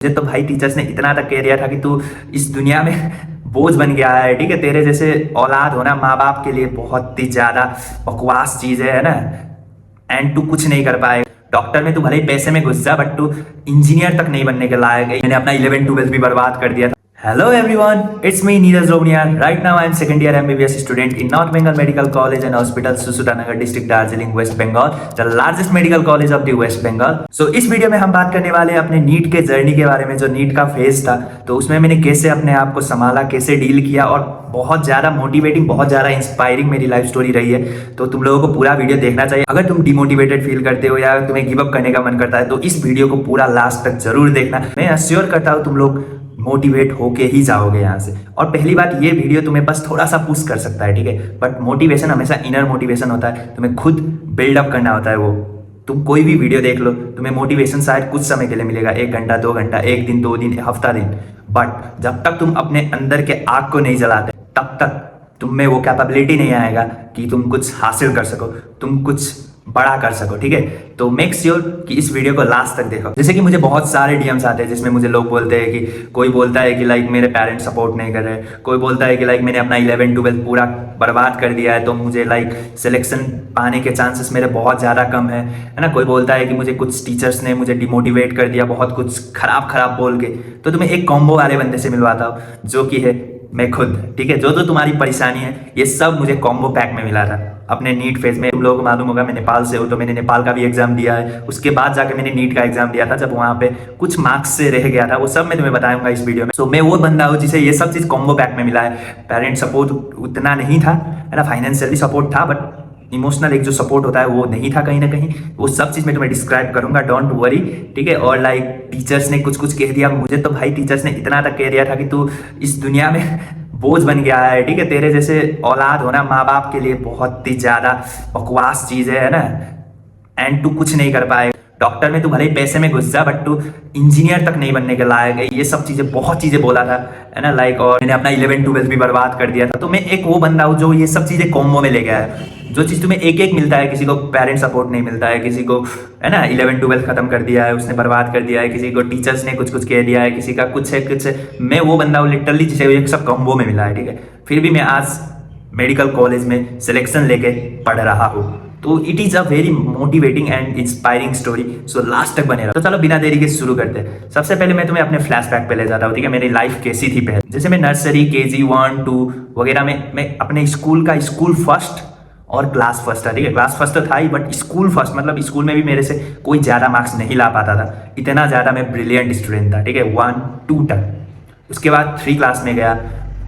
मुझे तो भाई टीचर्स ने इतना तक कह दिया था कि तू इस दुनिया में बोझ बन गया है। ठीक है, तेरे जैसे औलाद होना माँ बाप के लिए बहुत ही ज्यादा बकवास चीज है ना। एंड तू कुछ नहीं कर पाए। डॉक्टर में तू भले ही पैसे में घुस जा, बट तू इंजीनियर तक नहीं बनने के लायक है। मैंने अपना 11th 12th भी बर्बाद कर दिया था। Hello everyone, it's me Neeraj Lobniar. Right now I am second year MBBS student in North Bengal Medical College and Hospital Susutanagar District, Darjeeling, West Bengal, the largest medical college of the West Bengal. So इस video में हम बात करने वाले हैं अपने NEET के journey के बारे में। जो नीट का फेज था तो उसमें मैंने कैसे अपने आप को संभाला, कैसे डील किया, और बहुत ज़्यादा मोटिवेटिंग, बहुत ज़्यादा इंस्पायरिंग मेरी लाइफ स्टोरी रही है। तो तुम लोगों को पूरा वीडियो देखना चाहिए। अगर तुम डिमोटिवेटेड फील करते हो या तुम्हें गिव अप करने का मन करता है तो इस वीडियो को पूरा लास्ट तक जरूर देखना। मैं अश्योर करता हूँ तुम लोग मोटिवेट होके ही जाओगे यहाँ से। और पहली बात, ये वीडियो तुम्हें बस थोड़ा सा पुश कर सकता है, ठीक है, बट मोटिवेशन हमेशा इनर मोटिवेशन होता है। तुम्हें खुद बिल्डअप करना होता है वो। तुम कोई भी वीडियो देख लो, तुम्हें मोटिवेशन शायद कुछ समय के लिए मिलेगा, 1 घंटा 2 घंटा, 1 दिन 2 दिन, हफ्ता दिन, बट जब तक तुम अपने अंदर के आग को नहीं जलाते तब तक तुम में वो कैपेबिलिटी नहीं आएगा कि तुम कुछ हासिल कर सको, तुम कुछ बड़ा कर सको। ठीक है, तो मेक श्योर कि इस वीडियो को लास्ट तक देखो। जैसे कि मुझे बहुत सारे डीएम्स आते हैं जिसमें मुझे लोग बोलते हैं कि कोई बोलता है कि लाइक मेरे पेरेंट्स सपोर्ट नहीं कर रहे, कोई बोलता है कि लाइक मैंने अपना 11th 12th पूरा बर्बाद कर दिया है तो मुझे लाइक सिलेक्शन पाने के चांसेस मेरे बहुत ज़्यादा कम है ना। कोई बोलता है कि मुझे कुछ टीचर्स ने मुझे डिमोटिवेट कर दिया बहुत कुछ खराब खराब बोल के। तो तुम्हें एक कॉम्बो वाले बंदे से मिलवाता हूँ जो कि है मैं खुद। ठीक है, जो तुम्हारी परेशानी है ये सब मुझे कॉम्बो पैक में मिला था अपने नीट फेज में। तुम लोगों को मालूम होगा मैं नेपाल से हूँ, तो मैंने नेपाल का भी एग्जाम दिया है। उसके बाद जाके मैंने नीट का एग्जाम दिया था, जब वहाँ पे कुछ मार्क्स से रह गया था। वो सब मैं तुम्हें बताऊंगा इस वीडियो में। सो मैं वो बंदा हूँ जिसे ये सब चीज़ कॉम्बो पैक में मिला है। पेरेंट सपोर्ट उतना नहीं था, है ना, फाइनेंशियली सपोर्ट था, बट इमोशनल एक जो सपोर्ट होता है वो नहीं था कहीं ना कहीं। वो सब चीज़ मैं तुम्हें डिस्क्राइब करूंगा, डोंट वरी। ठीक है, और लाइक टीचर्स ने कुछ कुछ कह दिया। मुझे तो भाई टीचर्स ने इतना तक कह दिया था कि तू इस दुनिया में बोझ बन गया है। ठीक है, तेरे जैसे औलाद होना माँ बाप के लिए बहुत ही ज्यादा बकवास चीज है ना। एंड तू कुछ नहीं कर पाए। डॉक्टर में तू भले ही पैसे में घुस जा, बट तू इंजीनियर तक नहीं बनने के लायक है। ये सब चीजें, बहुत चीजें बोला था, है ना, लाइक। और मैंने अपना 11th 12th भी बर्बाद कर दिया था। तो मैं एक वो बंदा हूँ जो ये सब चीजें कॉम्बो में ले गया है। जो चीज तुम्हें एक एक मिलता है, किसी को पेरेंट सपोर्ट नहीं मिलता है, किसी को, है ना, 11th 12th खत्म कर दिया है उसने, बर्बाद कर दिया है, किसी को टीचर्स ने कुछ कुछ कह दिया है, किसी का कुछ है कुछ है। मैं वो बंदा हूँ लिटरली जिसे ये सब कॉम्बो में मिला है। ठीक है, फिर भी मैं आज मेडिकल कॉलेज में सिलेक्शन लेके पढ़ रहा हूँ। तो it is a very motivating and inspiring story. So last तक बने रहो। तो चलो बिना देरी के शुरू करते हैं। सबसे पहले मैं तुम्हें अपने फ्लैशबैक पे ले जाता हूँ। ठीक है, मेरी लाइफ कैसी थी पहले। जैसे मैं नर्सरी KG 1 2 वगैरह में मैं अपने स्कूल का स्कूल फर्स्ट और क्लास फर्स्ट था। ठीक है, क्लास फर्स्ट तो था ही, बट स्कूल फर्स्ट मतलब स्कूल में भी मेरे से कोई ज़्यादा मार्क्स नहीं ला पाता था। इतना ज़्यादा मैं ब्रिलियंट स्टूडेंट था। ठीक है, 1 2 तक। उसके बाद 3 क्लास में गया,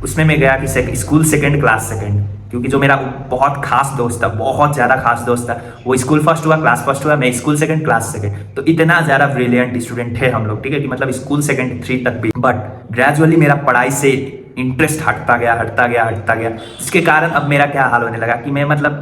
उसमें मैं गया कि स्कूल सेकंड क्लास सेकंड, क्योंकि जो मेरा बहुत खास दोस्त था, बहुत ज़्यादा खास दोस्त था, वो स्कूल फर्स्ट हुआ, क्लास फर्स्ट हुआ, मैं स्कूल सेकंड क्लास सेकंड। तो इतना ज़्यादा ब्रिलियंट स्टूडेंट थे हम लोग। ठीक है, कि मतलब स्कूल सेकंड 3 तक भी। बट ग्रेजुअली मेरा पढ़ाई से इंटरेस्ट हटता गया हटता गया हटता गया, जिसके कारण अब मेरा क्या हाल होने लगा कि मैं मतलब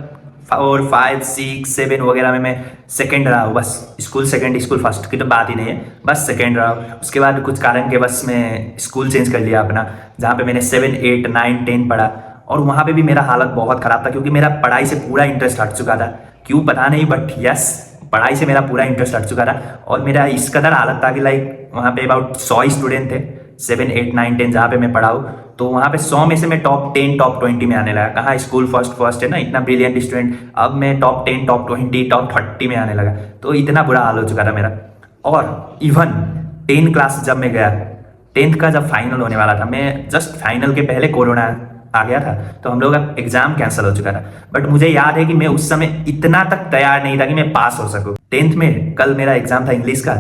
4 5 6 7 वगैरह में मैं सेकंड रहा हूँ बस। स्कूल सेकंड स्कूल फर्स्ट की तो बात ही नहीं है, बस सेकंड रहा हूँ। उसके बाद कुछ कारण के बस मैं स्कूल चेंज कर लिया अपना, जहाँ पे मैंने 7 8 9 10 पढ़ा। और वहाँ पे भी मेरा हालत बहुत ख़राब था, क्योंकि मेरा पढ़ाई से पूरा इंटरेस्ट हट चुका था। क्यों पता नहीं, बट यस, पढ़ाई से मेरा पूरा इंटरेस्ट हट चुका था। और मेरा इस कदर हालत था कि लाइक वहाँ पे अबाउट 100 स्टूडेंट थे, 7 8 9 10 जहाँ पे मैं पढ़ा हूँ। तो वहाँ पे 100 में से मैं टॉप 10 टॉप 20 में आने लगा। कहाँ स्कूल फर्स्ट है ना, इतना ब्रिलियंट स्टूडेंट, अब मैं टॉप 10 टॉप 20 टॉप 30 में आने लगा। तो इतना बुरा हाल हो चुका था मेरा। और इवन 10 क्लास जब मैं गया, 10th का जब फाइनल होने वाला था, मैं जस्ट फाइनल के पहले कोरोना आ गया था, तो हम लोग का एग्जाम कैंसिल हो चुका था। बट मुझे याद है कि मैं उस समय इतना तक तैयार नहीं था कि मैं पास हो सकूं। 10th में कल मेरा एग्जाम था इंग्लिश का,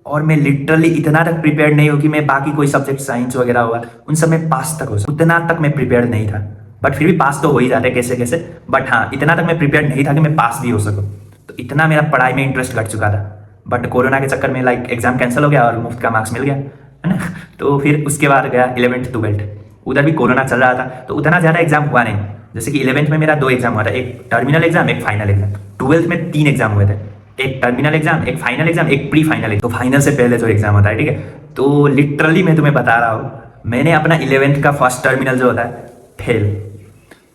और मैं लिटरली इतना तक प्रिपेयर नहीं हूँ कि मैं बाकी कोई सब्जेक्ट साइंस वगैरह हुआ उन सब में पास तक हो सकूं। उतना तक मैं प्रिपेयर नहीं था, बट फिर भी पास तो हो ही जाते कैसे कैसे। बट हाँ, इतना तक मैं प्रिपेयर नहीं था कि मैं पास भी हो सकूँ। तो इतना मेरा पढ़ाई में इंटरेस्ट घट चुका था। बट कोरोना के चक्कर में लाइक एग्जाम कैंसिल हो गया और मुफ्त का मार्क्स मिल गया, है ना। तो फिर उसके बाद गया 11th 12th, उधर भी कोरोना चल रहा था, तो उतना ज़्यादा एग्जाम हुआ नहीं। जैसे कि 11th में मेरा 2 एग्जाम हुआ था, एक टर्मिनल एग्जाम एक फाइनल एग्जाम। 12th में 3 एग्जाम हुए थे, एक टर्मिनल एग्जाम एक फाइनल एग्जाम एक प्री फाइनल एग्जाम। तो फाइनल से पहले जो एग्जाम होता है, ठीक है, तो लिटरली मैं तुम्हें बता रहा हूँ, मैंने अपना 11th का फर्स्ट टर्मिनल जो होता है फेल।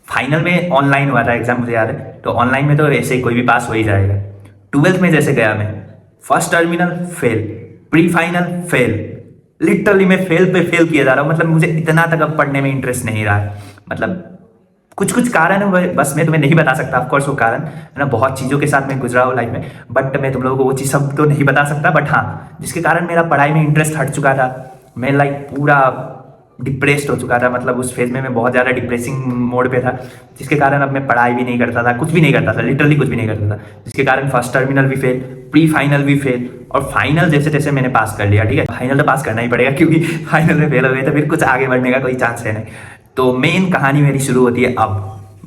फाइनल में ऑनलाइन हुआ था एग्जाम, मुझे याद है, तो ऑनलाइन में तो वैसे ही कोई भी पास हो ही जाएगा। 12th में जैसे गया मैं, first terminal fail, pre final fail, literally मैं फेल पे फेल किया जा रहा हूँ। मतलब मुझे इतना तक अब पढ़ने में इंटरेस्ट नहीं रहा है। मतलब कुछ कुछ कारण है, बस मैं तुम्हें नहीं बता सकता। ऑफ कोर्स वो कारण है ना, बहुत चीज़ों के साथ मैं गुजरा हूँ लाइफ में, बट मैं तुम लोगों को वो चीज़ सब तो नहीं बता सकता। बट हाँ, जिसके कारण मेरा पढ़ाई में इंटरेस्ट हट चुका था। मैं लाइक पूरा डिप्रेस्ड हो चुका था। मतलब उस फेज में मैं बहुत ज़्यादा डिप्रेसिंग मोड पे था, जिसके कारण अब मैं पढ़ाई भी नहीं करता था, कुछ भी नहीं करता था, लिटरली कुछ भी नहीं करता था। जिसके कारण फर्स्ट टर्मिनल भी फेल, प्री फाइनल भी फेल, और फाइनल जैसे तैसे मैंने पास कर लिया। ठीक है, फाइनल तो पास करना ही पड़ेगा, क्योंकि फाइनल में फेल हो गए तो फिर कुछ आगे बढ़ने का कोई चांस है नहीं। तो मेन कहानी मेरी शुरू होती है अब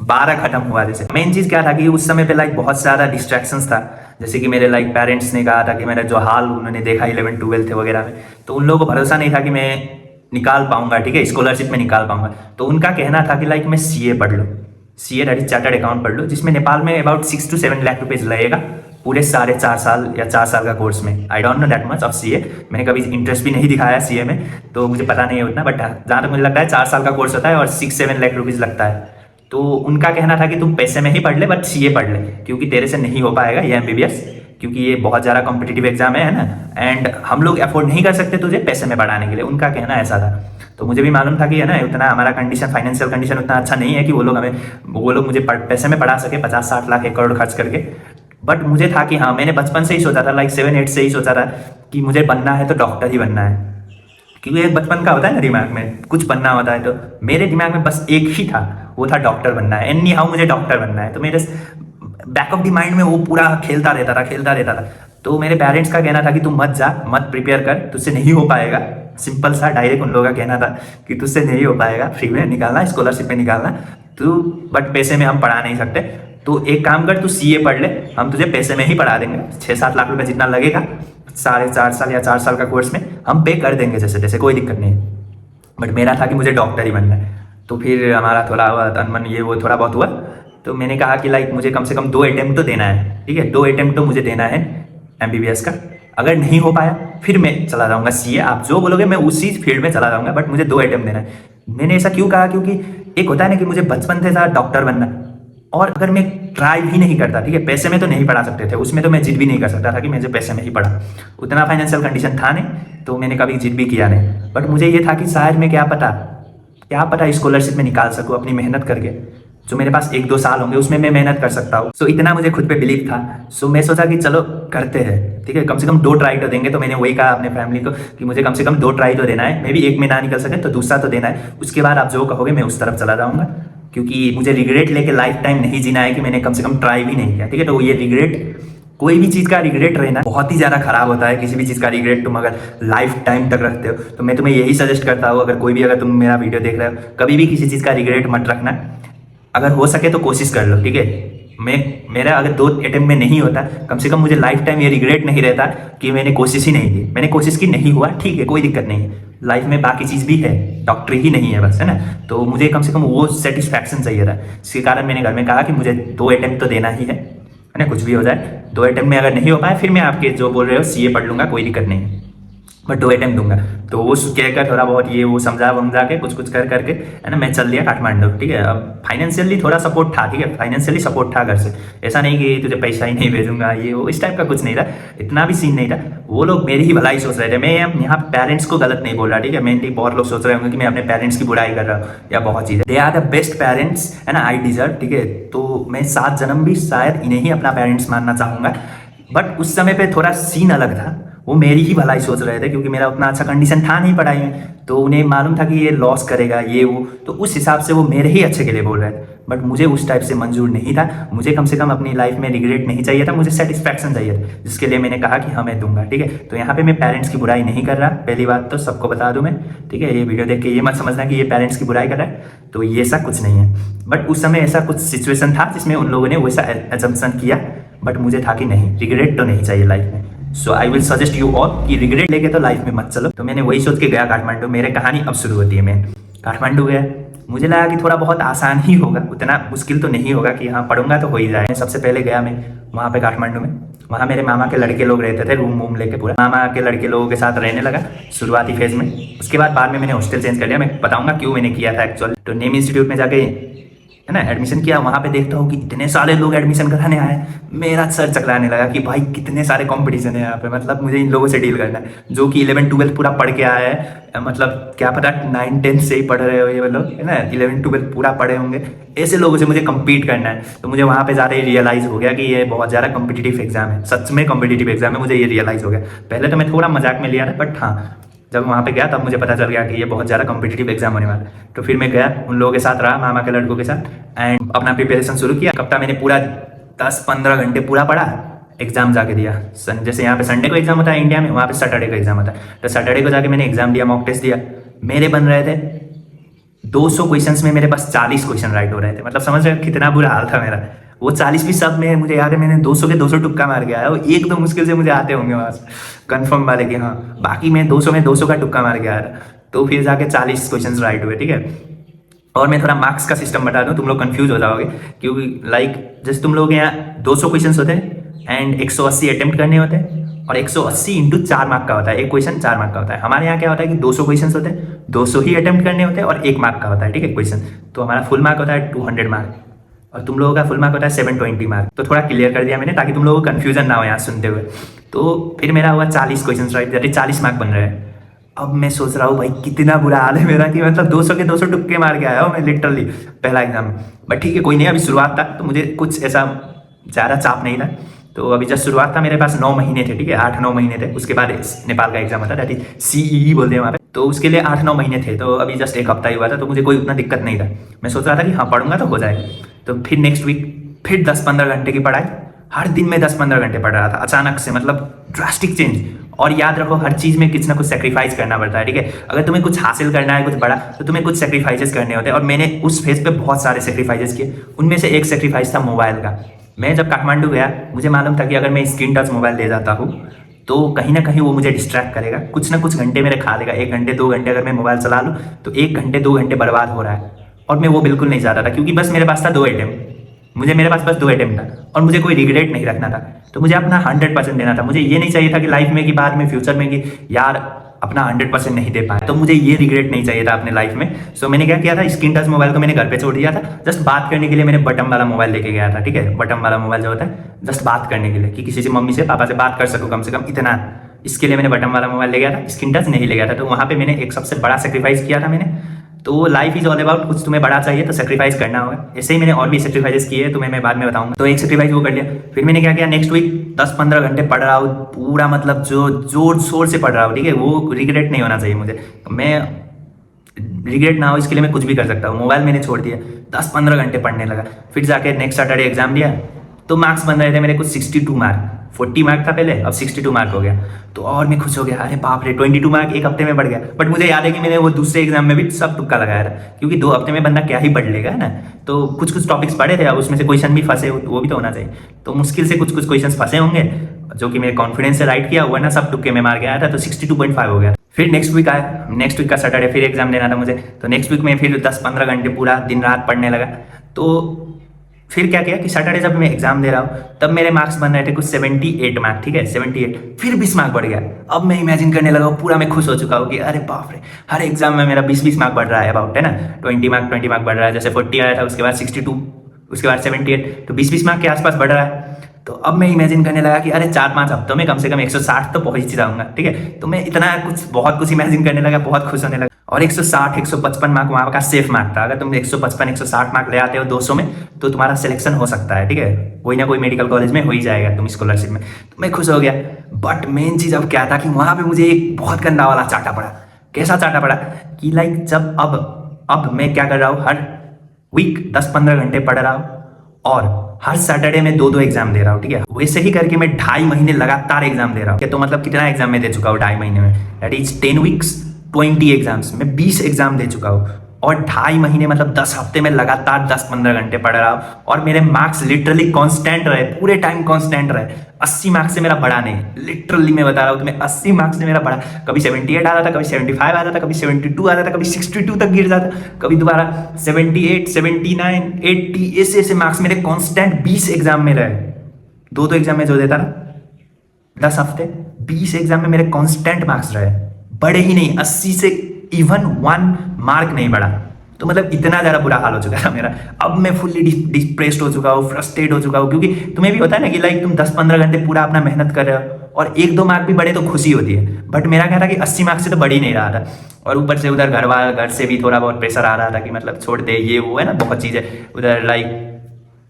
12 खत्म हुआ। जैसे मेन चीज़ क्या था कि उस समय पे लाइक बहुत सारा डिस्ट्रैक्शंस था। जैसे कि मेरे लाइक पेरेंट्स ने कहा था कि मेरा जो हाल उन्होंने देखा 11 12 वगैरह में, तो उन लोगों को भरोसा नहीं था कि मैं निकाल पाऊंगा, ठीक है, स्कॉलरशिप में निकाल पाऊंगा। तो उनका कहना था कि लाइक मैं सीए पढ़ लूँ, CA that is chartered account पढ़ लूँ, जिसमें नेपाल में अबाउट 6 to 7 लाख रुपीज़ लगेगा पूरे साढ़े 4 साल या 4 साल का कोर्स में। I don't know that much of CA, मैंने कभी इंटरेस्ट भी नहीं दिखाया सीए में, तो मुझे पता नहीं है उतना। बट जहाँ तक मुझे लगता है 4 साल का कोर्स होता है और 6-7 लाख रुपीज़ लगता है। तो उनका कहना था कि तुम पैसे में ही पढ़ ले, बट सीए पढ़ ले, क्योंकि तेरे से नहीं हो पाएगा ये एमबीबीएस, क्योंकि ये बहुत ज़्यादा कॉम्पिटिटिव एग्जाम है ना, एंड हम लोग अफोर्ड नहीं कर सकते तुझे पैसे में पढ़ाने के लिए। उनका कहना ऐसा था। तो मुझे भी मालूम था कि है ना, उतना हमारा कंडीशन, फाइनेंशियल कंडीशन उतना अच्छा नहीं है कि वो लोग मुझे पैसे में पढ़ा सके 50-60 लाख 1 करोड़ खर्च करके। बट मुझे था कि हाँ, मैंने बचपन से ही सोचा था, लाइक 7-8 से ही सोचा था कि मुझे बनना है तो डॉक्टर ही बनना है। क्योंकि एक बचपन का होता है ना, दिमाग में कुछ बनना होता है, तो मेरे दिमाग में बस एक ही था, वो था डॉक्टर बनना है। एनी हाउ मुझे डॉक्टर बनना है। तो मेरे बैक ऑफ द माइंड में वो पूरा खेलता रहता था। तो मेरे पेरेंट्स का कहना था कि तुम मत जा, मत प्रिपेयर कर, तुझसे नहीं हो पाएगा। सिंपल सा डायरेक्ट उन लोगों का कहना था कि तुझसे नहीं हो पाएगा, फ्री में निकालना, स्कॉलरशिप में निकालना तू, बट पैसे में हम पढ़ा नहीं सकते। तो एक काम कर, तू सीए पढ़ ले, हम तुझे पैसे में ही पढ़ा देंगे। 6-7 लाख रुपए जितना लगेगा, 4.5 साल या 4 साल का कोर्स में हम पे कर देंगे जैसे तैसे, कोई दिक्कत नहीं है। बट मेरा था कि मुझे डॉक्टर ही बनना है। तो फिर हमारा थोड़ा अनमन ये वो थोड़ा बहुत हुआ। तो मैंने कहा कि लाइक मुझे कम से कम 2 अटेम्प्ट तो देना है, ठीक है, 2 अटेम्प्ट तो मुझे देना है एमबीबीएस का। अगर नहीं हो पाया फिर मैं चला जाऊंगा सीए, आप जो बोलोगे मैं उसी फील्ड में चला जाऊंगा, बट मुझे 2 अटेम्प्ट देना है। मैंने ऐसा क्यों कहा, क्योंकि एक होता है ना कि मुझे बचपन से था डॉक्टर बनना, और अगर मैं ट्राई भी नहीं करता, ठीक है, पैसे में तो नहीं पढ़ा सकते थे, उसमें तो मैं जिद भी नहीं कर सकता था कि मुझे पैसे में ही पढ़ा, उतना फाइनेंशियल कंडीशन था नहीं, तो मैंने कभी जिद भी किया नहीं। बट मुझे ये था कि शायद मैं क्या पता स्कॉलरशिप में निकाल सकूँ अपनी मेहनत करके। जो मेरे पास 1-2 साल होंगे उसमें मैं मेहनत कर सकता हूँ। सो इतना मुझे खुद पे बिलीव था। सो मैं सोचा कि चलो करते हैं, ठीक है, कम से कम 2 ट्राई तो देंगे। तो मैंने वही कहा अपने फैमिली को कि मुझे कम से कम 2 ट्राई तो देना है, मे भी एक में ना निकल सके तो दूसरा तो देना है। उसके बाद आप जो कहोगे मैं उस तरफ चला जाऊँगा, क्योंकि मुझे रिग्रेट लेके लाइफ टाइम नहीं जीना है कि मैंने कम से कम ट्राई भी नहीं किया, ठीक है। तो ये रिग्रेट, कोई भी चीज़ का रिग्रेट रहना बहुत ही ज़्यादा खराब होता है। किसी भी चीज़ का रिग्रेट तुम अगर लाइफ टाइम तक रखते हो, तो मैं तुम्हें यही सजेस्ट करता हूँ, अगर तुम मेरा वीडियो देख रहे हो, कभी भी किसी चीज़ का रिग्रेट मत रखना। अगर हो सके तो कोशिश कर लो, ठीक है। मेरा अगर 2 अटेम्प्ट में नहीं होता, कम से कम मुझे लाइफ टाइम ये रिग्रेट नहीं रहता कि मैंने कोशिश ही नहीं की। मैंने कोशिश की, नहीं हुआ, ठीक है, कोई दिक्कत नहीं है। लाइफ में बाकी चीज़ भी है, डॉक्टरी ही नहीं है बस, है ना। तो मुझे कम से कम वो सेटिस्फैक्शन चाहिए था। इसके कारण मैंने घर में कहा कि मुझे 2 अटेम्प्ट तो देना ही है ना, कुछ भी हो जाए। 2 अटेम्प्ट में अगर नहीं हो पाए फिर मैं आपके जो बोल रहे हो सीए पढ़ लूँगा, कोई दिक्कत नहीं है, बट 2 अटेम्प्ट दूंगा। तो वो कहकर थोड़ा बहुत ये वो समझा के कुछ कर करके, है ना, मैं चल दिया काठमांडू, ठीक है। अब फाइनेंशियली थोड़ा सपोर्ट था, ठीक है, फाइनेंशियली सपोर्ट था घर से। ऐसा नहीं कि तुझे पैसा ही नहीं भेजूंगा, ये वो इस टाइप का कुछ नहीं था, इतना भी सीन नहीं था। वो लोग मेरी ही भलाई सोच रहे थे। मैं यहाँ पेरेंट्स को गलत नहीं बोल रहा, ठीक है। मेनली बहुत लोग सोच रहे होंगे कि मैं अपने पेरेंट्स की बुराई कर रहा हूँ या बहुत चीज़ें। They are the best parents, है ना, आई डिजर्व, ठीक है। तो मैं 7 जन्म भी शायद इन्हें ही अपना पेरेंट्स मानना चाहूँगा। बट उस समय पे थोड़ा सीन अलग था, वो मेरी ही भलाई सोच रहे थे, क्योंकि मेरा उतना अच्छा कंडीशन था नहीं पढ़ाई में। तो उन्हें मालूम था कि ये लॉस करेगा ये वो, तो उस हिसाब से वो मेरे ही अच्छे के लिए बोल रहे थे। बट मुझे उस टाइप से मंजूर नहीं था। मुझे कम से कम अपनी लाइफ में रिग्रेट नहीं चाहिए था, मुझे सेटिस्फैक्शन चाहिए था, जिसके लिए मैंने कहा कि हाँ मैं दूंगा, ठीक है। तो यहाँ पे मैं पेरेंट्स की बुराई नहीं कर रहा, पहली बात तो सबको बता दूं मैं, ठीक है। ये वीडियो देख के ये मत समझना कि ये पेरेंट्स की बुराई कर रहा है, तो ये ऐसा कुछ नहीं है। बट उस समय ऐसा कुछ सिचुएशन था जिसमें उन लोगों ने वैसा एजम्पशन किया, बट मुझे था कि नहीं, रिग्रेट तो नहीं चाहिए लाइफ में। So I will suggest you all कि रिग्रेट लेके तो लाइफ में मत चलो। तो मैंने वही सोच के गया काठमांडू। मेरे कहानी अब शुरू होती है। मैं काठमांडू गया, मुझे लगा कि थोड़ा बहुत आसान ही होगा, उतना मुश्किल तो नहीं होगा, कि हाँ पढ़ूंगा तो हो ही जाए। सबसे पहले गया मैं वहाँ पे काठमांडू में, वहाँ मेरे मामा के लड़के लोग रहते थे, रूम वूम लेके पूरा मामा के लड़के लोगों के साथ रहने लगा शुरुआती फेज में। उसके बाद में मैंने हॉस्टल चेंज कर लिया। मैं बताऊंगा क्यों मैंने किया था एक्चुअली। तो नेम इंस्टीट्यूट में जाके है ना, एडमिशन किया, वहाँ पे देखता हूँ कि इतने सारे लोग एडमिशन कराने आए, मेरा सर चकराने लगा कि भाई कितने सारे कंपटीशन है यहाँ पे, मतलब मुझे इन लोगों से डील करना है जो कि 11-12 पूरा पढ़ के आया है, मतलब क्या पता 9-10 से ही पढ़ रहे हो ये लोग, है ना, 11-12 पूरा पढ़े होंगे, ऐसे लोगों से मुझे कम्पीट करना है। तो मुझे वहाँ पे ज़्यादा रियलाइज़ हो गया कि ये बहुत ज़्यादा कॉम्पिटिटिव एग्जाम है, सच में कॉम्पिटिटिव एग्जाम है, मुझे ये रियलाइज़ हो गया। पहले तो मैं थोड़ा मजाक में लिया था, बट हाँ जब वहाँ पे गया तब मुझे पता चल गया कि ये बहुत ज़्यादा कॉम्पिटिटिव एग्जाम होने वाला है। तो फिर मैं गया, उन लोगों के साथ रहा, मामा के लड़कों के साथ, एंड अपना प्रिपरेशन शुरू किया। हफ्ता मैंने पूरा 10-15 घंटे पूरा पढ़ा, एग्जाम जाके दिया। जैसे यहाँ पे संडे को एग्जाम होता है इंडिया में, वहाँ पे सैटरडे को एग्जाम होता है, तो सैटरडे को जाके मैंने एग्जाम दिया, मॉक टेस्ट दिया। मेरे बन रहे थे 200 क्वेश्चंस में मेरे पास 40 क्वेश्चन राइट हो रहे थे, मतलब समझ रहे हो कितना बुरा हाल था मेरा। वो 40 भी सब में मुझे याद है मैंने 200 के 200 टुक्का मार के आया, वो एक तो मुश्किल से मुझे आते होंगे वहाँ से कन्फर्म वाले कि हाँ, बाकी मैं 200 में 200 का टुक्का मार के आया था। तो फिर जाके 40 क्वेश्चन राइट हुए, ठीक है। और मैं थोड़ा मार्क्स का सिस्टम बता दूं, तुम लोग कंफ्यूज हो जाओगे, क्योंकि लाइक जैसे तुम लोग यहाँ 200 क्वेश्चन होते हैं एंड 180 अटेम्प्ट करने होते हैं, और 180 इंटू 4 मार्क का होता है, एक क्वेश्चन 4 मार्क का होता है। हमारे यहाँ क्या होता है कि 200 क्वेश्चन होते हैं, 200 ही अटेम्प्ट करने होते हैं और 1 मार्क का होता है, ठीक है क्वेश्चन। तो हमारा फुल मार्क होता है 200 मार्क, और तुम लोगों का फुल मार्क होता है 720 मार्क। तो थोड़ा क्लियर कर दिया मैंने ताकि तुम लोगों को कन्फ्यूजन ना हो यहाँ सुनते हुए। तो फिर मेरा हुआ 40 क्वेश्चन राइट, यानी 40 मार्क बन रहे हैं। अब मैं सोच रहा हूँ भाई कितना बुरा हाल है मेरा, कि मतलब 200 के 200 टुक्के मार के आया हूँ मैं लिटरली पहला एग्जाम में। बट ठीक है, कोई नहीं, अभी शुरुआत था तो मुझे कुछ ऐसा ज़्यादा चाप नहीं था। तो अभी जस्ट शुरुआत था, मेरे पास 9 महीने थे, ठीक है, 8-9 महीने थे। उसके बाद नेपाल का एग्जाम होता है, CEE बोलते हैं वहाँ पे, तो उसके लिए 8-9 महीने थे। तो अभी जस्ट एक हफ्ता ही हुआ था, तो मुझे कोई उतना दिक्कत नहीं था। मैं सोच रहा था कि हाँ पढ़ूंगा तो हो जाएगा। तो फिर नेक्स्ट वीक फिर 10-15 घंटे की पढ़ाई, हर दिन में 10-15 घंटे पढ़ रहा था अचानक से, मतलब ड्रास्टिक चेंज। और याद रखो हर चीज़ में कुछ ना कुछ सेक्रीफाइस करना पड़ता है, ठीक है। अगर तुम्हें कुछ हासिल करना है कुछ बड़ा, तो तुम्हें कुछ सेक्रीफाइसेस करने होते हैं, और मैंने उस फेज पे बहुत सारे सेक्रीफाइसेस किए। उनमें से एक सेक्रीफाइस था मोबाइल का। मैं जब काठमांडू गया, मुझे मालूम था कि अगर मैं स्क्रीन टच मोबाइल ले जाता हूँ तो कहीं ना कहीं वो मुझे डिस्ट्रैक्ट करेगा, कुछ ना कुछ घंटे मेरे खा लेगा। 1 घंटे 2 घंटे अगर मैं मोबाइल चला लूँ तो 1 घंटे 2 घंटे बर्बाद हो रहा है, और मैं वो बिल्कुल नहीं चाहता था, क्योंकि बस मेरे पास था 2 अटेम्प्ट, मेरे पास बस 2 अटेम्प्ट था, और मुझे कोई रिग्रेट नहीं रखना था। तो मुझे अपना 100% देना था। मुझे ये नहीं चाहिए था कि लाइफ में कि बाद में फ्यूचर में कि यार अपना 100% नहीं दे पाए, तो मुझे ये रिग्रेट नहीं चाहिए था अपने लाइफ में। सो मैंने क्या किया था, स्क्रीन टच मोबाइल को मैंने घर पे छोड़ दिया था। जस्ट बात करने के लिए मैंने बटन वाला मोबाइल लेके गया था, ठीक है, बटन वाला मोबाइल जो होता है जस्ट बात करने के लिए, कि किसी से मम्मी से पापा से बात कर सकूँ कम से कम, इतना इसके लिए मैंने बटन वाला मोबाइल ले गया था, स्क्रीन टच नहीं ले गया था। तो वहाँ पे मैंने एक सबसे बड़ा सेक्रीफाइस किया था मैंने। तो लाइफ इज ऑल अबाउट, कुछ तुम्हें बड़ा चाहिए तो सेक्रीफाइस करना होगा। ऐसे ही मैंने और भी सेक्रीफाइसेस किए, तुम्हें मैं बाद में बताऊंगा। तो एक सेक्रीफाइस वो कर लिया। फिर मैंने क्या किया, नेक्स्ट वीक 10-15 घंटे पढ़ रहा हूँ पूरा, मतलब जो जोर शोर से पढ़ रहा हूँ, ठीक है। वो रिग्रेट नहीं होना चाहिए मुझे, मैं रिग्रेट ना हो इसके लिए मैं कुछ भी कर सकता हूँ। मोबाइल मैंने छोड़ दिया, 10-15 घंटे पढ़ने लगा। फिर जाके नेक्स्ट सैटरडे एग्जाम दिया, तो मार्क्स बन रहे थे मेरे कुछ 62 मार्क, 40 मार्क था पहले, अब 62 मार्क हो गया। तो और मैं खुश हो गया, अरे बाप रे 22 मार्क एक हफ्ते में बढ़ गया। बट मुझे याद है कि मैंने वो दूसरे एग्जाम में भी सब तुक्का लगाया था, क्योंकि 2 हफ्ते में बंदा क्या ही पढ़ लेगा, है ना। तो कुछ कुछ टॉपिक्स पढ़े थे, अब उसमें से क्वेश्चन भी फंसे, वो भी तो होना चाहिए। तो मुश्किल से कुछ कुछ क्वेश्चन फंसे होंगे, जो कि मेरे कॉन्फिडेंस से राइट किया, वरना सब तुक्के में मार के आया था। तो 62.5 हो गया। फिर नेक्स्ट वीक आया, नेक्स्ट वीक का सैटरडे फिर एग्जाम देना था मुझे। तो नेक्स्ट वीक में फिर 10-15 घंटे पूरा दिन रात पढ़ने लगा। तो फिर क्या किया कि सैटरडे जब मैं एग्जाम दे रहा हूँ तब मेरे मार्क्स बन रहे थे कुछ 78 मार्क, ठीक है, 78। फिर 20 मार्क बढ़ गया। अब मैं इमेजिन करने लगा हूँ, पूरा मैं खुश हो चुका हूँ कि अरे बाप रे, हर एग्जाम में मेरा 20-20 मार्क बढ़ रहा है अबाउट, है ना। 20 मार्क बढ़ रहा है, जैसे 40 आया था, उसके बाद 62, उसके बाद 78, तो 20-20 मार्क के आसपास बढ़ रहा है। तो अब मैं इमेजिन करने लगा कि अरे 4-5 हफ्तों में कम से कम 160 तो पहुंच ही जाऊंगा, ठीक है। तो मैं इतना कुछ बहुत कुछ इमेजिन करने लगा, बहुत खुश होने लगा। और 160-155 मार्क वहाँ का सेफ मार्क था। अगर तुम 155-160 मार्क ले आते हो 200 में, तो तुम्हारा सिलेक्शन हो सकता है, ठीक है, कोई ना कोई मेडिकल कॉलेज में हो ही जाएगा तुम स्कॉलरशिप में। तो मैं खुश हो गया। बट मेन चीज़ अब क्या था कि वहाँ पे मुझे एक बहुत गंदा वाला चाटा पड़ा। कैसा चाटा पड़ा कि लाइक जब अब मैं क्या कर रहा हूँ, हर वीक 10-15 घंटे पढ़ रहा हूँ, और हर सैटरडे में 2-2 एग्जाम दे रहा हूँ, ठीक है। वैसे ही करके मैं 2.5 महीने लगातार एग्जाम दे रहा हूँ। तो मतलब कितना एग्जाम मैं दे चुका हूँ 2.5 महीने में, दैट इज 10 वीक्स 20 एग्जाम्स, मैं 20 एग्जाम दे चुका हूँ। और 2.5 महीने मतलब 10 हफ्ते में लगातार 10-15 घंटे पढ़ रहा हूँ। और मेरे मार्क्स लिटरली कांस्टेंट रहे, पूरे टाइम कांस्टेंट रहे। 80 मार्क्स से मेरा बढ़ा नहीं, लिटरली मैं बता रहा हूँ तुम्हें, 80 मार्क्स से मेरा बढ़ा। कभी 78 आता था, कभी 75 आता था, कभी 72 आता था, कभी 62 तक गिर जाता, कभी दोबारा 78, 79, 80, ऐसे ऐसे मार्क्स मेरे कांस्टेंट 20 एग्जाम में रहे। 2-2 एग्जाम में जो देता ना 10 हफ्ते, 20 एग्जाम में मेरे कांस्टेंट मार्क्स रहे, बढ़े ही नहीं। 80 से इवन 1 मार्क नहीं बढ़ा, तो मतलब इतना ज़्यादा बुरा हाल हो चुका था मेरा। अब मैं फुल्ली डिप्रेस्ड हो चुका हूँ, फ्रस्ट्रेट हो चुका हूँ, क्योंकि तुम्हें भी होता है ना कि लाइक तुम 10-15 घंटे पूरा अपना मेहनत कर रहे हो और 1-2 मार्क भी बढ़े तो खुशी होती है, बट मेरा क्या था कि 80 मार्क्स से तो बढ़ ही नहीं रहा था। और ऊपर से उधर घर से भी थोड़ा बहुत प्रेशर आ रहा था कि मतलब छोड़ दे, ये वो है ना, बहुत चीज़ें उधर लाइक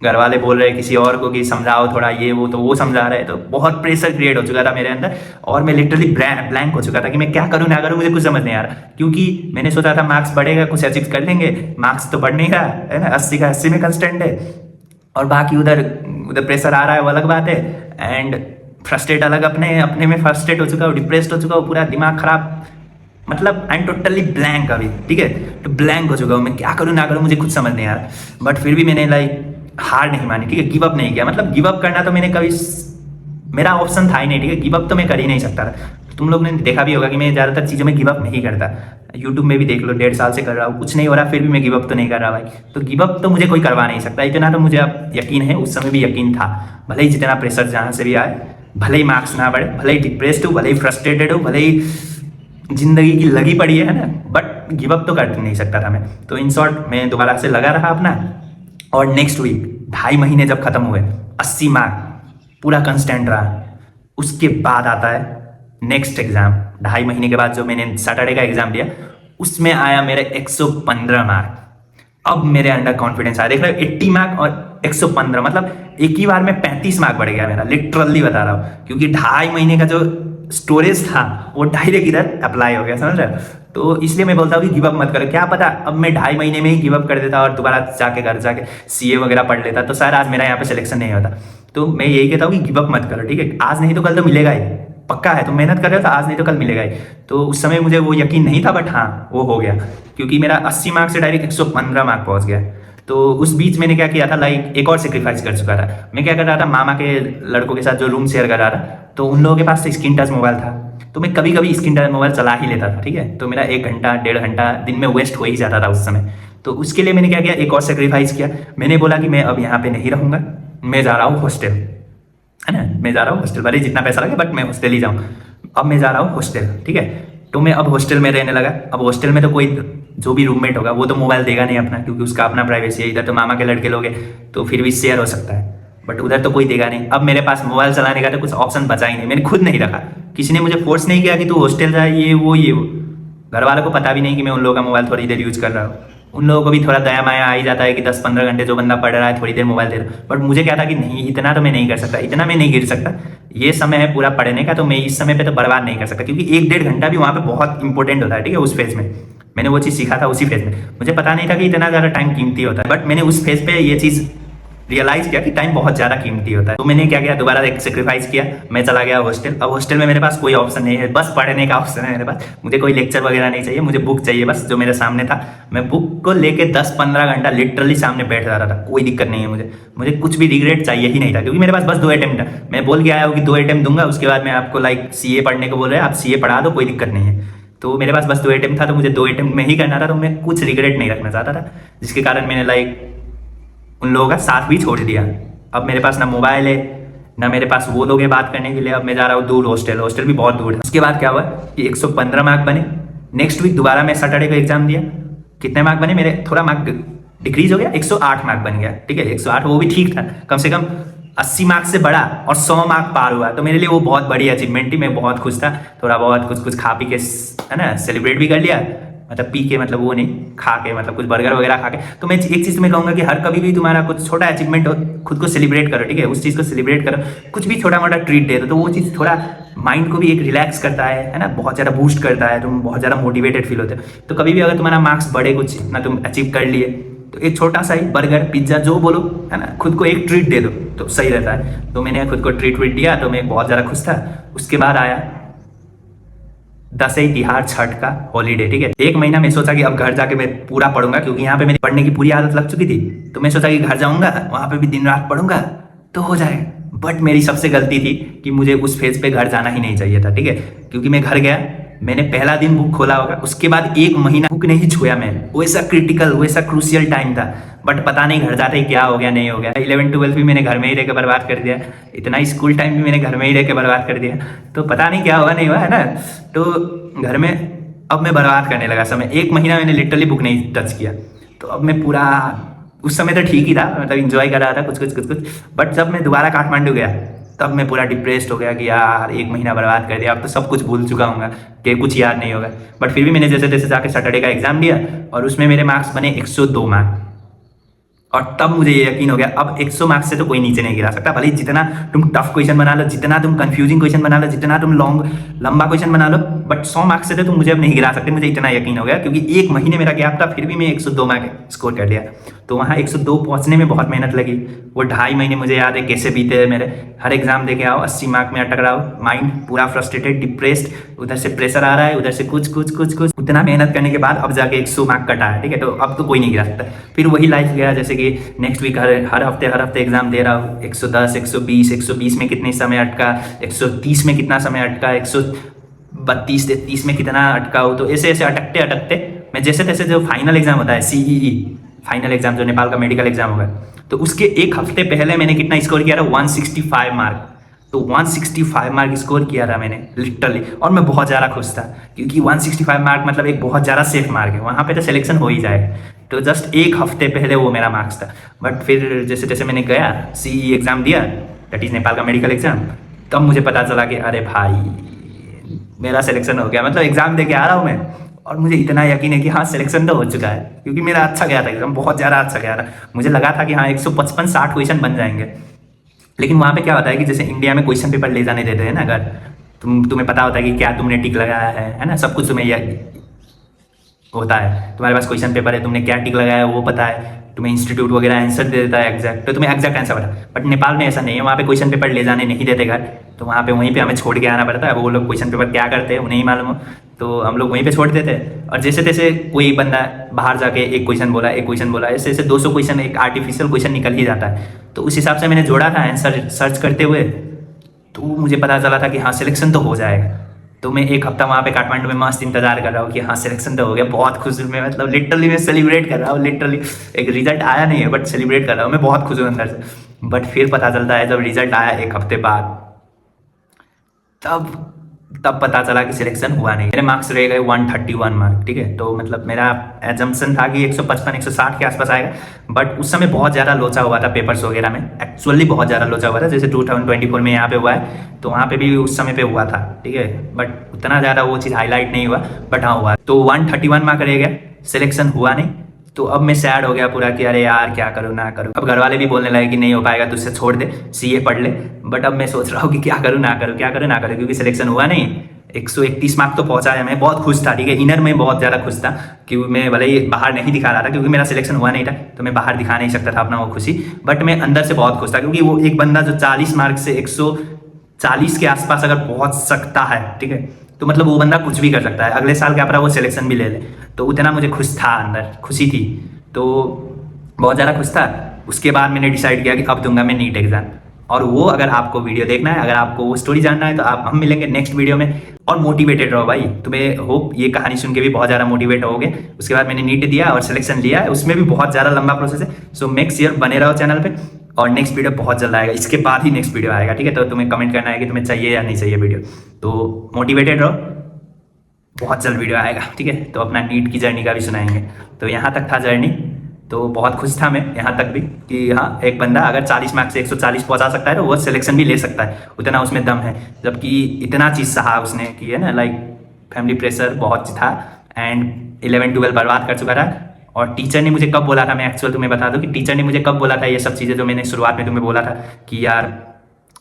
घर वाले बोल रहे किसी और को कि समझाओ थोड़ा, ये वो, तो वो समझा रहे, तो बहुत प्रेशर क्रिएट हो चुका था मेरे अंदर। और मैं लिटरली ब्लैंक हो चुका था कि मैं क्या करूँ ना करूँ, मुझे कुछ समझ नहीं आ रहा, क्योंकि मैंने सोचा था मार्क्स बढ़ेगा, कुछ अचीव कर लेंगे, मार्क्स तो बढ़ नहीं रहा है ना, 80 का 80 में कंस्टेंट है। और बाकी उधर उधर प्रेशर आ रहा है, वो अलग बात है। एंड फ्रस्ट्रेट अलग, अपने अपने में फ्रस्ट्रेट हो चुका हूँ, डिप्रेस्ड हो चुका हूँ, पूरा दिमाग खराब, मतलब आई एम टोटली ब्लैंक अभी, ठीक है। तो ब्लैंक हो चुका हूँ, मैं क्या करूँ ना करूँ, मुझे कुछ समझ नहीं आ रहा। बट फिर भी मैंने लाइक हार नहीं मानी, ठीक है, गिव अप नहीं किया। मतलब गिव अप करना तो मैंने कभी, मेरा ऑप्शन था ही नहीं, ठीक है, गिव अप तो मैं कर ही नहीं सकता था। तुम लोग ने देखा भी होगा कि मैं ज़्यादातर चीज़ों में गिव अप नहीं करता। यूट्यूब में भी देख लो, 1.5 साल से कर रहा हूँ, कुछ नहीं हो रहा, फिर भी मैं गिव अप तो नहीं कर रहा भाई। तो गिव अप तो मुझे कोई करवा नहीं सकता, इतना तो मुझे अब यकीन है, उस समय भी यकीन था। भले ही जितना प्रेशर जहाँ से भी आए, भले ही मार्क्स ना बढ़े, भले ही डिप्रेस्ड हूँ, भले ही फ्रस्ट्रेटेड हूँ, भले ही जिंदगी की लगी पड़ी है ना, बट गिव अप तो कर नहीं सकता था मैं। तो इन शॉर्ट मैं दोबारा से लगा रहा अपना। और नेक्स्ट वीक 2.5 महीने जब खत्म हुए, 80 मार्क पूरा कंस्टेंट रहा, उसके बाद आता है नेक्स्ट एग्जाम। 2.5 महीने के बाद जो मैंने सैटरडे का एग्जाम दिया, उसमें आया मेरे 115 मार्क। अब मेरे अंडर कॉन्फिडेंस आया, देख रहे हो, 80 मार्क और 115, मतलब एक ही बार में 35 मार्क बढ़ गया मेरा, लिटरली बता रहा हूँ। क्योंकि 2.5 महीने का जो स्टोरेज था वो डायरेक्ट इधर अप्लाई हो गया, समझ रहे हो। तो इसलिए मैं बोलता हूँ कि गिव अप मत करो। क्या पता अब मैं 2.5 महीने में ही गिव अप कर देता और दोबारा जाके घर जाके सीए वगैरह पढ़ लेता, तो शायद आज मेरा यहाँ पे सिलेक्शन नहीं होता। तो मैं यही कहता हूँ कि गिव अप मत करो, ठीक है, आज नहीं तो कल तो मिलेगा ही, पक्का है। तुम मेहनत कर रहे हो तो आज नहीं तो कल मिलेगा ही। तो उस समय मुझे वो यकीन नहीं था, बट हाँ वो हो गया, क्योंकि मेरा 80 मार्क से डायरेक्ट 115 मार्क पहुंच गया। तो उस बीच मैंने क्या किया था, लाइक एक और सेक्रीफाइस कर चुका था। मैं क्या कर रहा था, मामा के लड़कों के साथ जो रूम शेयर कर रहा था, तो उन लोगों के पास स्क्रीन टच मोबाइल था, तो मैं कभी कभी स्क्रीन टच मोबाइल चला ही लेता था, ठीक है। तो मेरा 1 घंटा 1.5 घंटा दिन में वेस्ट हो ही जाता था उस समय। तो उसके लिए मैंने क्या किया, एक और सेक्रीफाइस किया। मैंने बोला कि मैं अब यहाँ पे नहीं रहूँगा, मैं जा रहा हूँ हॉस्टल, है ना, मैं जा रहा हूँ हॉस्टल, भले जितना पैसा लगे बट मैं हॉस्टल ही जाऊँ। अब मैं जा रहा हूँ हॉस्टल, ठीक है। तो मैं अब हॉस्टल में रहने लगा। अब हॉस्टल में तो कोई जो भी रूममेट होगा वो तो मोबाइल देगा नहीं अपना, क्योंकि उसका अपना प्राइवेसी है। इधर तो मामा के लड़के लोग हैं तो फिर भी शेयर हो सकता है, बट उधर तो कोई देगा नहीं। अब मेरे पास मोबाइल चलाने का तो कुछ ऑप्शन बचा ही नहीं, मैंने खुद नहीं रखा, किसी ने मुझे फोर्स नहीं किया कि तू हॉस्टल जा, ये वो ये वो। घर वालों को पता भी नहीं कि मैं उन लोगों का मोबाइल थोड़ी देर यूज कर रहा हूँ। उन लोगों को भी थोड़ा दया माया आ ही जाता है कि 10-15 घंटे जो बंदा पढ़ रहा है थोड़ी देर मोबाइल दे रहा है। बट मुझे क्या था कि नहीं, इतना तो मैं नहीं कर सकता, इतना मैं नहीं गिर सकता, ये समय है पूरा पढ़ने का, तो मैं इस समय पे तो बर्बाद नहीं कर सकता, क्योंकि 1-1.5 घंटा भी वहाँ पे बहुत इंपॉर्टेंट होता है, ठीक है। उस फेज में मैंने वो चीज़ सीखा था, उसी फेज में मुझे पता नहीं था कि इतना ज़्यादा टाइम कीमती होता है, बट मैंने उस फेज पे ये चीज़ रियलाइज किया कि टाइम बहुत ज़्यादा कीमती होता है। तो मैंने क्या किया, दोबारा एक सेक्रीफाइस किया, मैं चला गया हॉस्टल। अब हॉस्टल में मेरे पास कोई ऑप्शन नहीं है, बस पढ़ने का ऑप्शन है मेरे पास। मुझे कोई लेक्चर वगैरह नहीं चाहिए, मुझे बुक चाहिए बस, जो मेरे सामने था। मैं बुक को लेके 10-15 घंटा लिटरली सामने बैठ जा रहा था, कोई दिक्कत नहीं है मुझे कुछ भी रिग्रेट चाहिए ही नहीं था, क्योंकि मेरे पास बस 2 अटेम्प्ट है। मैं बोल के आया हूँ कि 2 अटेम्प्ट दूंगा, उसके बाद मैं आपको लाइक सीए पढ़ने को बोल रहे हैं, आप सीए पढ़ा दो, कोई दिक्कत नहीं है। तो मेरे पास बस 2 अटेम्प्ट था, तो मुझे 2 अटेम्प्ट में ही करना था, तो मैं कुछ रिग्रेट नहीं रखना चाहता था, जिसके कारण मैंने लाइक उन लोगों का साथ भी छोड़ दिया। अब मेरे पास ना मोबाइल है, ना मेरे पास वो लोग हैं बात करने के लिए। अब मैं जा रहा हूँ दूर हॉस्टल भी बहुत दूर है। उसके बाद क्या हुआ कि 115 मार्क बने। नेक्स्ट वीक दोबारा मैं सैटरडे को एग्जाम दिया, कितने मार्क बने मेरे, थोड़ा मार्क डिक्रीज हो गया, 108 मार्क बन गया, ठीक है। 108 वो भी ठीक था, कम से कम 80 मार्क्स से बढ़ा और 100 मार्क पार हुआ, तो मेरे लिए वो बहुत बड़ी अचीवमेंट थी। मैं बहुत खुश था, थोड़ा बहुत कुछ खा पी के, है ना, सेलिब्रेट भी कर लिया, मतलब पी के, मतलब वो नहीं, खा के, मतलब कुछ बर्गर वगैरह खा के। तो मैं एक चीज़ तुम्हें कहूँगा कि हर कभी भी तुम्हारा कुछ छोटा अचीवमेंट हो, खुद को सेलिब्रेट करो, ठीक है, उस चीज़ को सेलिब्रेट करो, कुछ भी छोटा मोटा ट्रीट दे दो, तो वो चीज़ थोड़ा माइंड को भी एक रिलैक्स करता है ना, बहुत ज़्यादा बूस्ट करता है, तुम बहुत ज़्यादा मोटिवेटेड फील होते हो। तो कभी भी अगर तुम्हारा मार्क्स बढ़े, कुछ ना तुम अचीव कर लिए, तो एक छोटा सा ही बर्गर पिज्ज़ा जो बोलो, है ना, खुद को एक ट्रीट दे दो तो सही रहता है। तो मैंने खुद को ट्रीट दिया, तो मैं बहुत ज़्यादा खुश था। उसके बाद आया दशई, तिहार, छठ का हॉलीडे, ठीक है। 1 महीना मैं सोचा कि अब घर जाके मैं पूरा पढ़ूंगा, क्योंकि यहाँ पे मेरी पढ़ने की पूरी आदत लग चुकी थी। तो मैं सोचा कि घर जाऊंगा, वहाँ पे भी दिन रात पढ़ूंगा तो हो जाएगा। बट मेरी सबसे गलती थी कि मुझे उस फेज पे घर जाना ही नहीं चाहिए था, ठीक है। क्योंकि मैं घर गया, मैंने पहला दिन बुक खोला होगा, उसके बाद 1 महीना बुक नहीं छुआ मैं। वैसा क्रिटिकल, वैसा क्रूशियल टाइम था। बट पता नहीं घर जाते ही क्या हो गया, नहीं हो गया। 11-12 भी मैंने घर में ही रह के बर्बाद कर दिया, इतना स्कूल टाइम भी मैंने घर में ही रह के बर्बाद कर दिया। तो पता नहीं क्या हुआ, नहीं हुआ, है ना। तो घर में अब मैं बर्बाद करने लगा समय। 1 महीना मैंने लिटरली बुक नहीं टच किया। तो अब मैं पूरा, उस समय तो ठीक ही था, मतलब इंजॉय कर रहा था कुछ, बट जब मैं दोबारा काठमांडू गया तब मैं पूरा डिप्रेस्ड हो गया कि यार 1 महीना बर्बाद कर दिया, अब तो सब कुछ भूल चुका हूँ कि कुछ याद नहीं होगा। बट फिर भी मैंने जैसे तैसे जाके सैटरडे का एग्जाम दिया और उसमें मेरे मार्क्स बने 102 मार्क्स। और तब मुझे ये यकीन हो गया अब 100 मार्क्स से तो कोई नीचे नहीं गिरा सकता, भले ही जितना तुम टफ क्वेश्चन बना लो, जितना तुम कंफ्यूजिंग क्वेश्चन बना लो, जितना तुम लंबा क्वेश्चन बना लो, बट 100 मार्क्स से तो तुम मुझे अब नहीं गिरा सकते। मुझे इतना यकीन हो गया क्योंकि 1 महीने मेरा गैप था, फिर भी मैं 102 मार्क स्कोर कर लिया। तो वहाँ 102 पहुँचने में बहुत मेहनत लगी। वो 2.5 महीने मुझे याद है कैसे बीते हैं मेरे। हर एग्जाम दे के आओ, 80 मार्क में अटक रहा हो, माइंड पूरा फ्रस्ट्रेटेड, डिप्रेस्ड, उधर से प्रेशर आ रहा है, उधर से कुछ उतना मेहनत करने के बाद अब जाके 100 मार्क कटा है, ठीक है। तो अब तो कोई नहीं गिरा सकता। फिर वही लाइफ गया, जैसे कि नेक्स्ट वीक हर हफ्ते एग्जाम दे रहा हूँ। 110, 120 में कितने समय अटका, 130 में कितना समय अटका, 132 30 में कितना अटका हो। तो ऐसे ऐसे अटकते मैं जैसे तैसे, जो फाइनल एग्जाम होता है CEE फाइनल एग्जाम, जो नेपाल का मेडिकल एग्जाम होगा, तो उसके 1 हफ्ते पहले मैंने कितना स्कोर किया था, 165 मार्क। तो 165 मार्क स्कोर किया था मैंने लिटरली, और मैं बहुत ज़्यादा खुश था क्योंकि 165 मार्क मतलब एक बहुत ज़्यादा सेफ मार्क है, वहाँ पे तो सिलेक्शन हो ही जाएगा। तो जस्ट 1 हफ्ते पहले वो मेरा मार्क्स था। बट फिर जैसे जैसे मैंने गया CEE एग्ज़ाम दिया, दैट इज़ नेपाल का मेडिकल एग्जाम, तब मुझे पता चला कि अरे भाई मेरा सिलेक्शन हो गया। मतलब एग्जाम दे के आ रहा हूँ मैं और मुझे इतना यकीन है कि हाँ सिलेक्शन तो हो चुका है, क्योंकि मेरा अच्छा गया था एग्जाम, बहुत ज़्यादा अच्छा गया था। मुझे लगा था कि हाँ 155-60 क्वेश्चन बन जाएंगे। लेकिन वहाँ पे क्या होता है कि जैसे इंडिया में क्वेश्चन पेपर ले जाने देते हैं ना, अगर तुम्हें पता होता है कि क्या तुमने टिक लगाया है ना, सब कुछ तुम्हें होता है। तुम्हारे पास क्वेश्चन पेपर है, तुमने क्या टिक लगाया है वो पता है, तुम्हें इंस्टीट्यूट वगैरह आंसर दे देता है एग्जैक्ट, तो तुम्हें एग्जैक्ट आंसर पता है। बट नेपाल में ऐसा नहीं है, वहाँ पे क्वेश्चन पेपर ले जाने नहीं देते घर, तो वहाँ पे वहीं पे हमें छोड़ के आना पड़ता है। वो लोग क्वेश्चन पेपर क्या करते हैं उन्हें ही मालूम हो, तो हम लोग वहीं पे छोड़ देते हैं। और जैसे तैसे कोई बंदा बाहर जाके एक क्वेश्चन बोला, ऐसे ऐसे 200 क्वेश्चन, एक आर्टिफिशियल क्वेश्चन निकल ही जाता है। तो उस हिसाब से मैंने जोड़ा था आंसर सर्च करते हुए, तो मुझे पता चला था कि हाँ सिलेक्शन तो हो जाएगा। तो मैं 1 हफ्ता वहाँ पे काठमांडू में मस्त इंतजार कर रहा हूँ कि हाँ सिलेक्शन तो हो गया। बहुत खुश हूँ मैं, मतलब लिटरली मैं सेलिब्रेट कर रहा हूँ। लिटरली एक रिजल्ट आया नहीं है बट सेलिब्रेट कर रहा हूँ, मैं बहुत खुश हूँ अंदर से। बट फिर पता चलता है जब रिजल्ट आया 1 हफ्ते बाद, तब पता चला कि सिलेक्शन हुआ नहीं। मेरे मार्क्स रह गए 131 मार्क, ठीक है। तो मतलब मेरा एजम्पशन था कि 155-160 के आसपास आएगा, बट उस समय बहुत ज़्यादा लोचा हुआ था पेपर्स वगैरह में, एक्चुअली बहुत ज़्यादा लोचा हुआ था। जैसे 2024 में यहाँ पे हुआ है, तो वहाँ पे भी उस समय पे हुआ था, ठीक है। बट उतना ज़्यादा वो चीज़ हाईलाइट नहीं हुआ, बट हाँ हुआ। तो 131 मार्क रह गया, सिलेक्शन हुआ नहीं। तो अब मैं सैड हो गया पूरा कि अरे यार क्या करूँ ना करूँ। अब घर वाले भी बोलने लगे कि नहीं हो पाएगा, तुझसे छोड़ दे, CA पढ़ ले। बट अब मैं सोच रहा हूँ कि क्या करूँ ना करूँ, क्योंकि सिलेक्शन हुआ नहीं। 131 मार्क तो पहुंचाया, मैं बहुत खुश था, ठीक है। इनर में बहुत ज़्यादा खुश था क्योंकि मैं भले ही बाहर नहीं दिखा रहा था, क्योंकि मेरा सिलेक्शन हुआ नहीं था, तो मैं बाहर दिखा नहीं सकता था अपना वो खुशी। बट मैं अंदर से बहुत खुश था क्योंकि वो एक बंदा जो 40 मार्क से 140 के आसपास अगर पहुँच सकता है, ठीक है, तो मतलब वो बंदा कुछ भी कर सकता है। अगले साल क्या पता वो सिलेक्शन भी ले ले। तो उतना मुझे खुश था, अंदर खुशी थी, तो बहुत ज़्यादा खुश था। उसके बाद मैंने डिसाइड किया कि अब दूंगा मैं नीट एग्ज़ाम। और वो अगर आपको वीडियो देखना है, अगर आपको वो स्टोरी जानना है, तो हम मिलेंगे नेक्स्ट वीडियो में। और मोटिवेटेड रहो भाई, तुम्हें होप ये कहानी सुन के भी बहुत ज़्यादा मोटिवेट होगे। उसके बाद मैंने नीट दिया और सिलेक्शन लिया है, उसमें भी बहुत ज़्यादा लंबा प्रोसेस है। सो मेक श्योर बने रहो चैनल पे, और नेक्स्ट वीडियो बहुत जल्द आएगा, इसके बाद ही नेक्स्ट वीडियो आएगा, ठीक है। तो तुम्हें कमेंट करना है कि तुम्हें चाहिए या नहीं चाहिए वीडियो। तो मोटिवेटेड रहो, बहुत जल्द वीडियो आएगा, ठीक है। तो अपना नीट की जर्नी का भी सुनाएंगे। तो यहाँ तक था जर्नी, तो बहुत खुश था मैं यहाँ तक भी कि हाँ एक बंदा अगर 40 मार्क्स से 140 पहुँचा सकता है तो वो सिलेक्शन भी ले सकता है, उतना उसमें दम है। जबकि इतना चीज़ सहा उसने की है ना, लाइक फैमिली प्रेशर बहुत था, एंड 11-12 बर्बाद कर चुका था। और टीचर ने मुझे कब बोला था, मैं एक्चुअल तुम्हें बता दूं कि टीचर ने मुझे कब बोला था ये सब चीज़ें जो मैंने शुरुआत में तुम्हें बोला था कि यार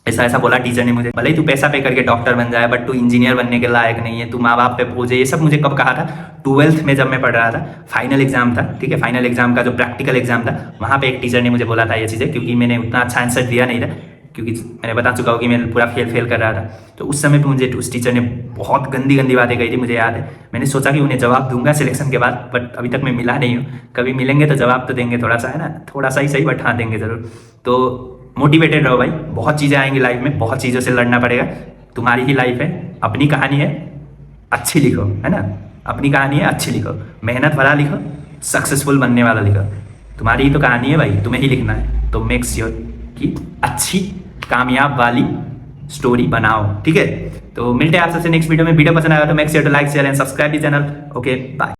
ऐसा ऐसा बोला टीचर ने मुझे, भले ही तू पैसा पे करके डॉक्टर बन जाए बट तू इंजीनियर बनने के लायक नहीं है, तू माँ बाप पे बोझ है। ये सब मुझे कब कहा था, 12th में जब मैं पढ़ रहा था, फाइनल एग्जाम था, ठीक है। फाइनल एग्जाम का जो प्रैक्टिकल एग्जाम था, वहाँ पे एक टीचर ने मुझे बोला था ये चीज़ें, क्योंकि मैंने उतना अच्छा आंसर दिया नहीं था, क्योंकि मैंने बता चुका हूँ कि मैं पूरा फेल कर रहा था। तो उस समय पे मुझे उस टीचर ने बहुत गंदी बातें कही थी, मुझे याद है। मैंने सोचा कि उन्हें जवाब दूंगा सिलेक्शन के बाद, बट अभी तक मैं मिला नहीं हूँ। कभी मिलेंगे तो जवाब तो देंगे, थोड़ा सा है ना, थोड़ा सा ही सही, बट हाँ देंगे ज़रूर। तो मोटिवेटेड रहो भाई, बहुत चीज़ें आएंगी लाइफ में, बहुत चीज़ों से लड़ना पड़ेगा। तुम्हारी ही लाइफ है, अपनी कहानी है, अच्छी लिखो, है ना। अपनी कहानी है, अच्छी लिखो, मेहनत भरा लिखो, सक्सेसफुल बनने वाला लिखो। तुम्हारी ही तो कहानी है भाई, तुम्हें ही लिखना है। तो मेक श्योर कि अच्छी कामयाब वाली स्टोरी बनाओ, ठीक है। तो मिलते हैं आप सबसे नेक्स्ट वीडियो में। वीडियो पसंद आया तो make sure to like share and subscribe the channel. Okay bye.